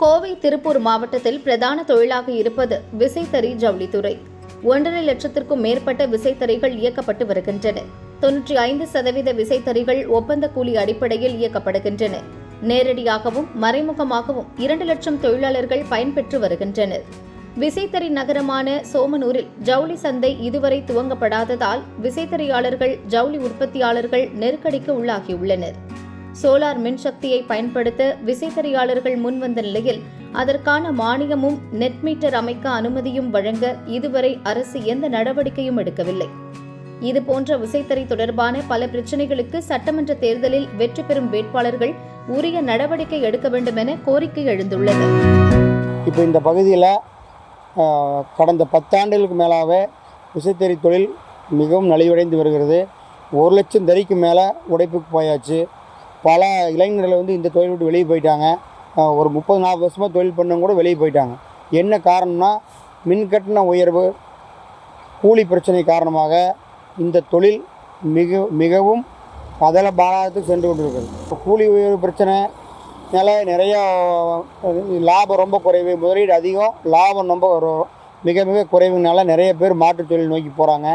கோவை திருப்பூர் மாவட்டத்தில் பிரதான தொழிலாக இருப்பது விசைத்தறி ஜவுளித்துறை. 1.5 லட்சத்திற்கும் மேற்பட்ட விசைத்தறிகள் இயக்கப்பட்டு வருகின்றன. 95% விசைத்தறிகள் ஒப்பந்த கூலி அடிப்படையில் இயக்கப்படுகின்றன. நேரடியாகவும் மறைமுகமாகவும் 2 லட்சம் தொழிலாளர்கள் பயன்பெற்று வருகின்றனர். விசைத்தறி நகரமான சோமனூரில் ஜவுளி சந்தை இதுவரை துவங்கப்படாததால் விசைத்தறியாளர்கள், ஜவுளி உற்பத்தியாளர்கள் நெருக்கடிக்கு உள்ளாகியுள்ளனர். சோலார் மின்சக்தியை பயன்படுத்த விசைத்தறியாளர்கள் முன்வந்த நிலையில் அதற்கான மானியமும் நெட் மீட்டர் அமைக்க அனுமதியும் வழங்க இதுவரை அரசு எந்த நடவடிக்கையும் எடுக்கவில்லை. இதுபோன்ற விசைத்தறி தொடர்பான பல பிரச்சினைகளுக்கு சட்டமன்ற தேர்தலில் வெற்றி பெறும் வேட்பாளர்கள் உரிய நடவடிக்கை எடுக்க வேண்டும் என கோரிக்கை எழுந்துள்ளது. இப்போ இந்த பகுதியில் கடந்த 10 ஆண்டுகளுக்கு மேலாகவே விசைத்தறி தொழில் மிகவும் நலிவடைந்து வருகிறது. 1 லட்சம் தறிக்கு மேலே உடைப்புக்கு போயாச்சு. பல இளைஞர்கள் இந்த தொழில் விட்டு வெளியே போயிட்டாங்க. ஒரு 30-40 வருஷமாக தொழில் பண்ணவங்க கூட வெளியே போயிட்டாங்க. என்ன காரணம்னா, மின்கட்டண உயர்வு, கூலி பிரச்சனை காரணமாக இந்த தொழில் மிகவும் அதல பாலத்துக்கு சென்று கொண்டிருக்கிறது. கூலி உயர்வு பிரச்சனைனால நிறையா லாபம் ரொம்ப குறைவு, முதலீடு அதிகம், லாபம் ரொம்ப மிக மிக குறைவுனால நிறைய பேர் மாற்றுத் தொழில் நோக்கி போகிறாங்க.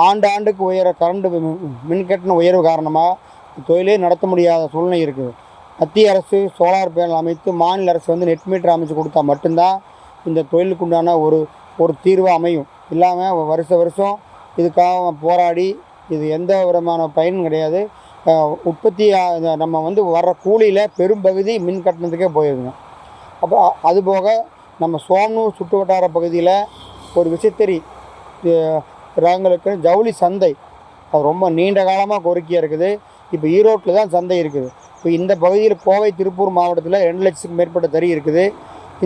ஆண்டுக்கு உயர கரண்ட் மின்கட்டண உயர்வு காரணமாக தொழிலே நடத்த முடியாத சூழ்நிலை இருக்குது. மத்திய அரசு சோலார் பேனல் அமைத்து, மாநில அரசு நெட் மீட்டர் அமைச்சு கொடுத்தா மட்டும்தான் இந்த தொழிலுக்கு உண்டான ஒரு தீர்வு அமையும். இல்லாமல் வருஷம் இதுக்காக போராடி இது எந்த விதமான பயனும் கிடையாது. உற்பத்தி நம்ம வர்ற கூலியில் பெரும்பகுதி மின் கட்டணத்துக்கே போயிருங்க. அப்புறம் அதுபோக நம்ம சோமனூர் சுற்று வட்டார பகுதியில் ஒரு விசைத்தறி ரகங்களுக்கு ஜவுளி சந்தை அது ரொம்ப நீண்ட காலமாக கோரிக்கையாக இருக்குது. இப்போ ஈரோட்டில் தான் சந்தை இருக்குது. இப்போ இந்த பகுதியில் கோவை திருப்பூர் மாவட்டத்தில் 2 லட்சத்துக்கு மேற்பட்ட தறி இருக்குது.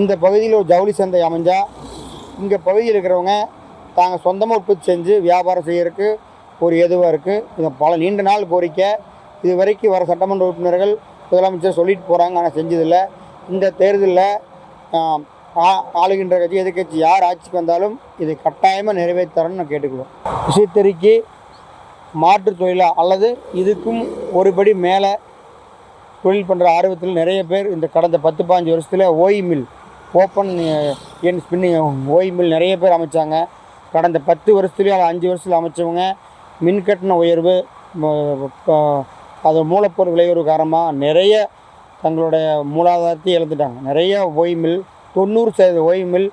இந்த பகுதியில் ஒரு ஜவுளி சந்தை அமைஞ்சால் இங்கே பகுதியில் இருக்கிறவங்க தாங்கள் சொந்தமாக உற்பத்தி செஞ்சு வியாபாரம் செய்யறதுக்கு ஒரு ஏதுவாக இருக்குது. இது பல நீண்ட நாள் கோரிக்கை. இது வரைக்கும் வர சட்டமன்ற உறுப்பினர்கள், முதலமைச்சர் சொல்லிட்டு போகிறாங்க, ஆனால் செஞ்சதில்லை. இந்த தேர்தலில் ஆளுகின்ற கட்சி, எதிர்கட்சி யார் ஆட்சிக்கு வந்தாலும் இதை கட்டாயமாக நிறைவேற்றணும்னு நான் கேட்டுக்குவோம். விசைத்தறிக்கு மாற்று தொழிலா அல்லது இதுக்கும் ஒருபடி மேலே தொழில் பண்ணுற ஆர்வத்தில் நிறைய பேர் இந்த கடந்த 10-15 வருஷத்தில் ஓய் மில், ஓப்பன் என் ஸ்பின்னிங் ஓய் மில் நிறைய பேர் அமைச்சாங்க. கடந்த 10 வருஷத்துலேயும் அது 5 வருஷத்தில் அமைச்சவங்க மின்கட்டண உயர்வு, அது மூலப்பொருள் விளைவுறு காரணமாக நிறைய தங்களுடைய மூலாதாரத்தை இழந்துட்டாங்க. நிறைய ஓய் மில், 90% ஓய் மில்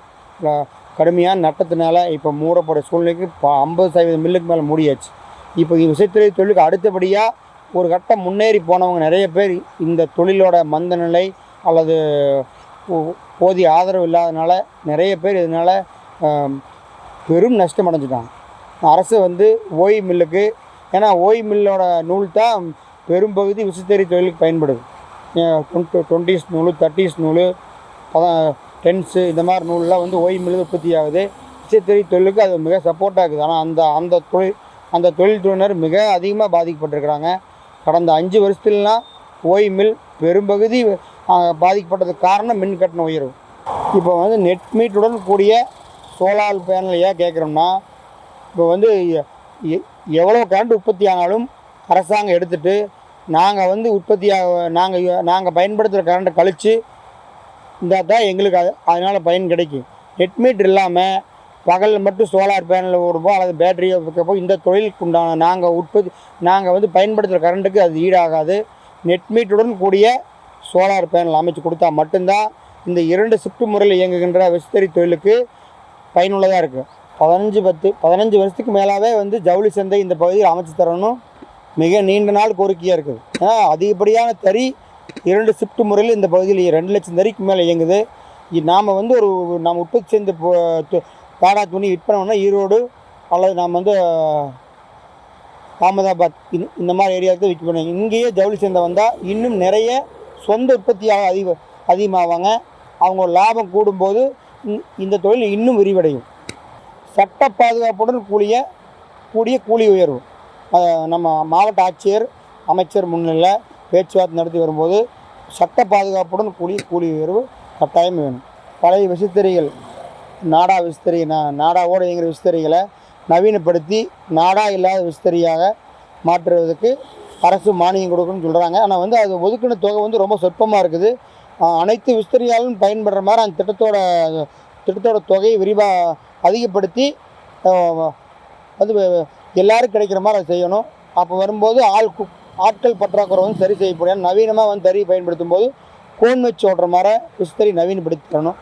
கடுமையான நட்டத்தினால இப்போ மூடப்பட சூழ்நிலைக்கு 50% மில்லுக்கு மேலே மூடியாச்சு. இப்போ விசைத்தறி தொழிலுக்கு அடுத்தபடியாக ஒரு கட்டம் முன்னேறி போனவங்க நிறைய பேர் இந்த தொழிலோட மந்த நிலை அல்லது போதிய ஆதரவு இல்லாதனால நிறைய பேர் இதனால் பெரும் நஷ்டம் அடைஞ்சிட்டாங்க. அரசு ஓய் மில்லுக்கு, ஏன்னா ஓய் மில்லோட நூல் தான் பெரும்பகுதி விசைத்தறி தொழிலுக்கு பயன்படுது. 20s நூல், 30s நூல், 10s இந்த மாதிரி நூல்லாம் ஓய் மில்லு உற்பத்தி ஆகுது. விசைத்தறி தொழிலுக்கு அது மிக சப்போர்ட்டாக இருக்குது. ஆனால் அந்த தொழில்துறையினர் மிக அதிகமாக பாதிக்கப்பட்டிருக்கிறாங்க. கடந்த 5 வருஷத்துலலாம் ஓய் மில் பெரும்பகுதி பாதிக்கப்பட்டதுக்கு காரணம் மின் கட்டண உயர்வு. இப்போ நெட் மீட்டுடன் கூடிய சோலார் பேனல் ஏன் கேட்குறோம்னா, இப்போ எவ்வளோ கரண்ட் உற்பத்தி ஆனாலும் அரசாங்கம் எடுத்துகிட்டு நாங்கள் நாங்கள் பயன்படுத்துகிற கரண்ட்டை கழித்து இருந்தால் தான் எங்களுக்கு அதனால் பயன் கிடைக்கும். நெட் மீட்டர் இல்லாமல் பகலில் மட்டும் சோலார் பேனல் ஓடுவோம் அல்லது பேட்டரியை வைக்கப்போ இந்த தொழிலுக்கு உண்டான நாங்கள் பயன்படுத்துகிற கரண்ட்டுக்கு அது ஈடாகாது. நெட் மீட்டருடன் கூடிய சோலார் பேனல் அமைச்சு கொடுத்தா மட்டும்தான் இந்த 2 ஷிஃப்ட் முறையில் இயங்குகின்ற விசைத்தறி தொழிலுக்கு பயனுள்ளதாக இருக்குது. 15 வருஷத்துக்கு மேலாகவே ஜவுளி சந்தை இந்த பகுதியில் அமைச்சு தரணும் மிக நீண்ட நாள் கோரிக்கையாக இருக்குது. ஏன்னா அதிகப்படியான தறி 2 ஷிஃப்ட் முறையில் இந்த பகுதியில் 2 லட்சம் தறிக்கு மேலே இயங்குது. நாம் நாம் உற்பத்தி செஞ்ச பாடா துணி விற்பனை ஈரோடு அல்லது நாம் அகமதாபாத் இந்த மாதிரி ஏரியாவுக்கு விற்க பண்ணுவாங்க. இங்கேயே ஜவுளி சந்தை வந்தால் இன்னும் நிறைய சொந்த உற்பத்தியாக அதிகமாவாங்க. அவங்க லாபம் கூடும்போது இந்த தொழில் இன்னும் விரிவடையும். சட்ட பாதுகாப்புடன் கூடிய கூலி உயர்வு நம்ம மாவட்ட ஆட்சியர், அமைச்சர் முன்னிலையில் பேச்சுவார்த்தை நடத்தி வரும்போது சட்ட பாதுகாப்புடன் கூலி உயர்வு கட்டாயம் வேணும். பழைய விசைத்தறிகள், நாடா விசைத்தறி, நாடாவோடு இயங்குகிற விசைத்தறிகளை நவீனப்படுத்தி நாடா இல்லாத விசைத்தறியாக மாற்றுவதற்கு அரசு மானியம் கொடுக்கணும்னு சொல்கிறாங்க. ஆனால் அது ஒதுக்கின தொகை ரொம்ப சொற்பமாக இருக்குது. அனைத்து விஸ்தரியாலும் பயன்படுற மாதிரி அந்த திட்டத்தோட தொகையை விரிவாக அதிகப்படுத்தி அது எல்லாரும் கிடைக்கிற மாதிரி அதை செய்யணும். அப்போ வரும்போது ஆட்கள் பற்றாக்குறை வந்து சரி செய்யப்படும். நவீனமாக வந்து தறி பயன்படுத்தும் போது கோன் வச்சு ஓட்டுற மாதிரி விஸ்தரி நவீனப்படுத்தி தரணும்.